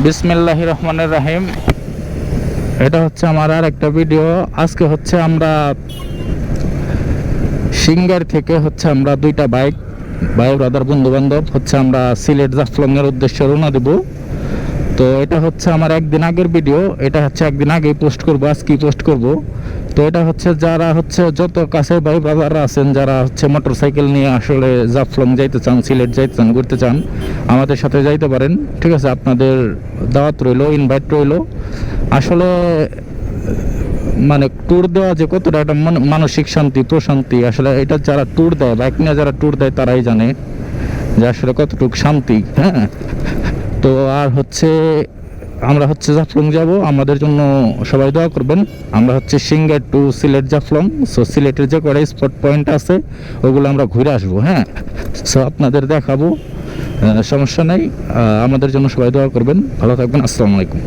বিসমিল্লাহির রহমানির রহিম। এটা হচ্ছে আমার আর একটা ভিডিও। আজকে হচ্ছে আমরা সিঙ্গার থেকে হচ্ছে আমরা দুইটা বাইক ভাই ব্রাদার বন্ধু বান্ধব হচ্ছে আমরা সিলেট জাফলং এর উদ্দেশ্যে রওনা দেব। তো এটা হচ্ছে আমার একদিন আগের ভিডিও, এটা হচ্ছে একদিন আগেই পোস্ট করব, আজকেই পোস্ট করব। তো এটা হচ্ছে যারা হচ্ছে যত কাছে ভাই ব্রাদাররা আছেন, যারা হচ্ছে মোটরসাইকেল নিয়ে আসলে জাফলং যাইতে চান, সিলেট যাইতে চান, ঘুরতে চান, আমাদের সাথে যাইতে পারেন। ঠিক আছে, আপনাদের দাওয়াত রইলো, ইনভাইট রইলো। আসলে মানে ট্যুর দেওয়া যে কতটা একটা মানসিক শান্তি প্রশান্তি, আসলে এটা যারা ট্যুর দেয়, বাইক নিয়ে যারা ট্যুর দেয় তারাই জানে যে আসলে কতটুকু শান্তি। হ্যাঁ, তো আর হচ্ছে আমরা হচ্ছে জাফলং যাব, আমাদের জন্য সবাই দোয়া করবেন। আমরা হচ্ছে singer to Sylhet Jaflong, so সিলেটের যে কটা স্পট পয়েন্ট আছে ওগুলো আমরা ঘুরে আসবো। হ্যাঁ, সো আপনাদের দেখাবো, সমস্যা নেই। আমাদের জন্য সবাই দোয়া করবেন। ভালো থাকবেন। আসসালামু আলাইকুম।